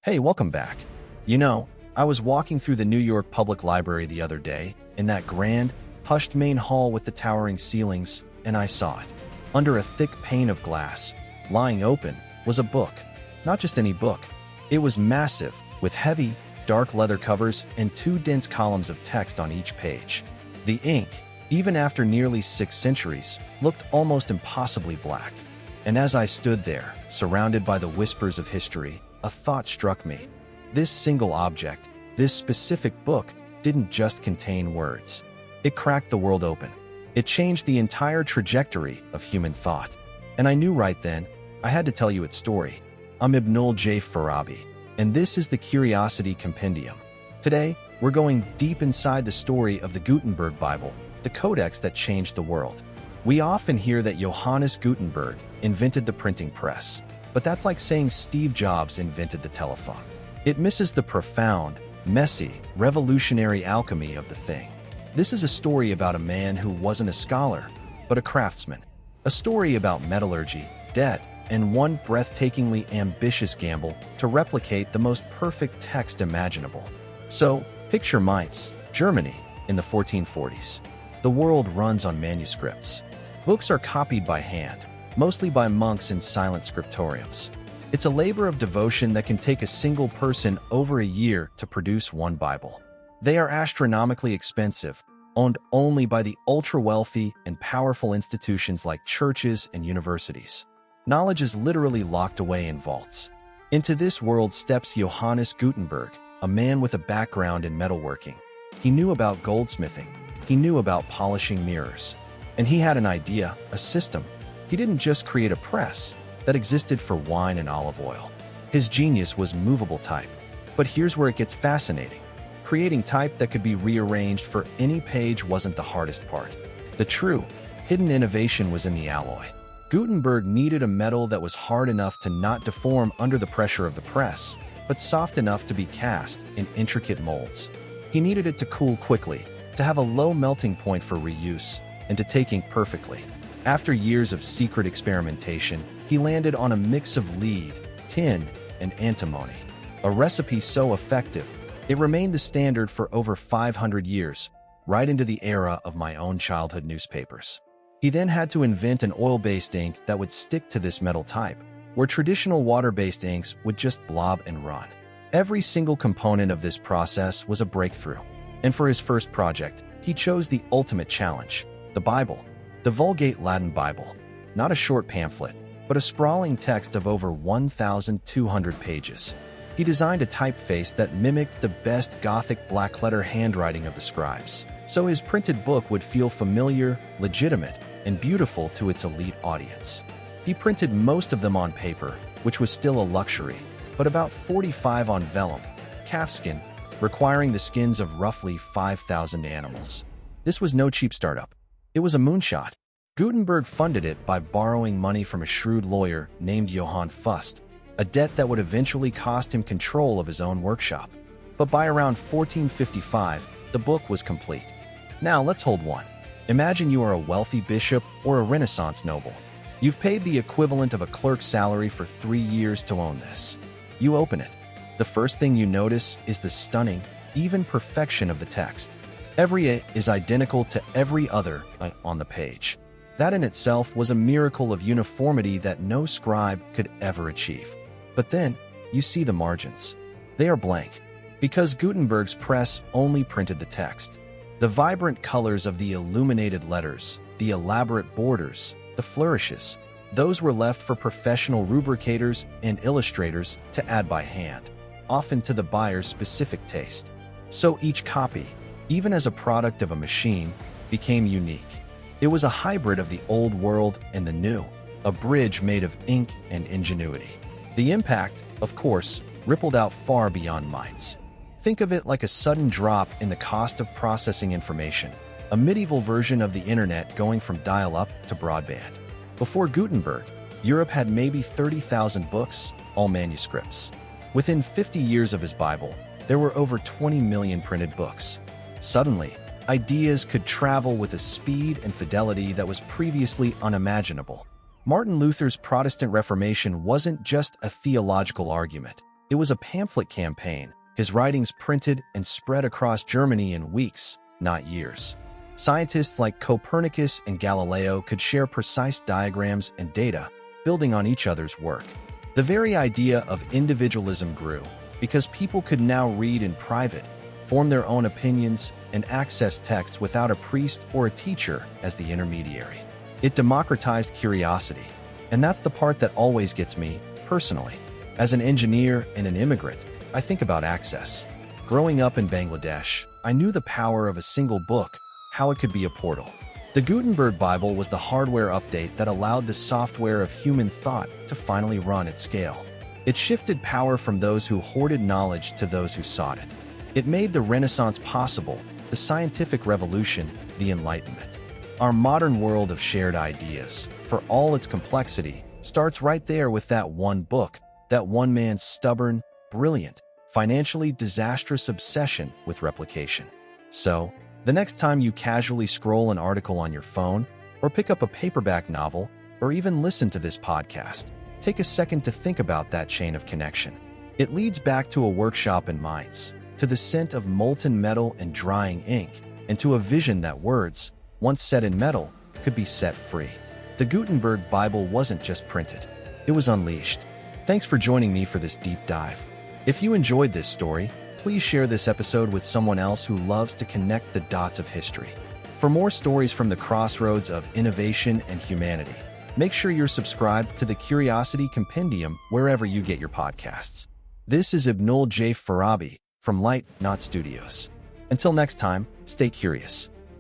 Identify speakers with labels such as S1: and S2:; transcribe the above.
S1: Hey, welcome back. I was walking through the New York Public Library the other day, in that grand, hushed main hall with the towering ceilings, and I saw it. Under a thick pane of glass, lying open, was a book. Not just any book. It was massive, with heavy, dark leather covers and two dense columns of text on each page. The ink, even after nearly 6 centuries, looked almost impossibly black. And as I stood there, surrounded by the whispers of history, a thought struck me. This single object, this specific book, didn't just contain words. It cracked the world open. It changed the entire trajectory of human thought. And I knew right then, I had to tell you its story. I'm Ibnul J. Farabi, and this is the Curiosity Compendium. Today, we're going deep inside the story of the Gutenberg Bible, the Codex that changed the world. We often hear that Johannes Gutenberg invented the printing press, but that's like saying Steve Jobs invented the telephone. It misses the profound, messy, revolutionary alchemy of the thing. This is a story about a man who wasn't a scholar, but a craftsman. A story about metallurgy, debt, and one breathtakingly ambitious gamble to replicate the most perfect text imaginable. So, picture Mainz, Germany, in the 1440s. The world runs on manuscripts. Books are copied by hand, mostly by monks in silent scriptoriums. It's a labor of devotion that can take a single person over a year to produce one Bible. They are astronomically expensive, owned only by the ultra-wealthy and powerful institutions like churches and universities. Knowledge is literally locked away in vaults. Into this world steps Johannes Gutenberg, a man with a background in metalworking. He knew about goldsmithing. He knew about polishing mirrors. And he had an idea, a system. He didn't just create a press that existed for wine and olive oil. His genius was movable type. But here's where it gets fascinating. Creating type that could be rearranged for any page wasn't the hardest part. The true, hidden innovation was in the alloy. Gutenberg needed a metal that was hard enough to not deform under the pressure of the press, but soft enough to be cast in intricate molds. He needed it to cool quickly, to have a low melting point for reuse, and to take ink perfectly. After years of secret experimentation, he landed on a mix of lead, tin, and antimony. A recipe so effective, it remained the standard for over 500 years, right into the era of my own childhood newspapers. He then had to invent an oil-based ink that would stick to this metal type, where traditional water-based inks would just blob and run. Every single component of this process was a breakthrough. And for his first project, he chose the ultimate challenge, the Bible, the Vulgate Latin Bible. Not a short pamphlet, but a sprawling text of over 1,200 pages. He designed a typeface that mimicked the best Gothic black-letter handwriting of the scribes, so his printed book would feel familiar, legitimate, and beautiful to its elite audience. He printed most of them on paper, which was still a luxury, but about 45 on vellum, calfskin, requiring the skins of roughly 5,000 animals. This was no cheap startup. It was a moonshot. Gutenberg funded it by borrowing money from a shrewd lawyer named Johann Fust, a debt that would eventually cost him control of his own workshop. But by around 1455, the book was complete. Now let's hold one. Imagine you are a wealthy bishop or a Renaissance noble. You've paid the equivalent of a clerk's salary for 3 years to own this. You open it. The first thing you notice is the stunning, even perfection of the text. Every A is identical to every other on the page. That in itself was a miracle of uniformity that no scribe could ever achieve. But then, you see the margins. They are blank, because Gutenberg's press only printed the text. The vibrant colors of the illuminated letters, the elaborate borders, the flourishes, those were left for professional rubricators and illustrators to add by hand, often to the buyer's specific taste. So each copy, even as a product of a machine, became unique. It was a hybrid of the old world and the new, a bridge made of ink and ingenuity. The impact, of course, rippled out far beyond Mainz. Think of it like a sudden drop in the cost of processing information, a medieval version of the internet going from dial-up to broadband. Before Gutenberg, Europe had maybe 30,000 books, all manuscripts. Within 50 years of his Bible, there were over 20 million printed books. Suddenly, ideas could travel with a speed and fidelity that was previously unimaginable. Martin Luther's Protestant Reformation wasn't just a theological argument. It was a pamphlet campaign, his writings printed and spread across Germany in weeks, not years. Scientists like Copernicus and Galileo could share precise diagrams and data, building on each other's work. The very idea of individualism grew, because people could now read in private, form their own opinions, and access texts without a priest or a teacher as the intermediary. It democratized curiosity, and that's the part that always gets me, personally. As an engineer and an immigrant, I think about access. Growing up in Bangladesh, I knew the power of a single book, how it could be a portal. The Gutenberg Bible was the hardware update that allowed the software of human thought to finally run at scale. It shifted power from those who hoarded knowledge to those who sought it. It made the Renaissance possible, the scientific revolution, the Enlightenment. Our modern world of shared ideas, for all its complexity, starts right there with that one book, that one man's stubborn, brilliant, financially disastrous obsession with replication. So, the next time you casually scroll an article on your phone, or pick up a paperback novel, or even listen to this podcast, take a second to think about that chain of connection. It leads back to a workshop in Mainz, to the scent of molten metal and drying ink, and to a vision that words, once set in metal, could be set free. The Gutenberg Bible wasn't just printed, it was unleashed. Thanks for joining me for this deep dive. If you enjoyed this story, please share this episode with someone else who loves to connect the dots of history. For more stories from the crossroads of innovation and humanity, make sure you're subscribed to the Curiosity Compendium wherever you get your podcasts. This is Ibnul J. Farabi from Light Not Studios. Until next time, stay curious.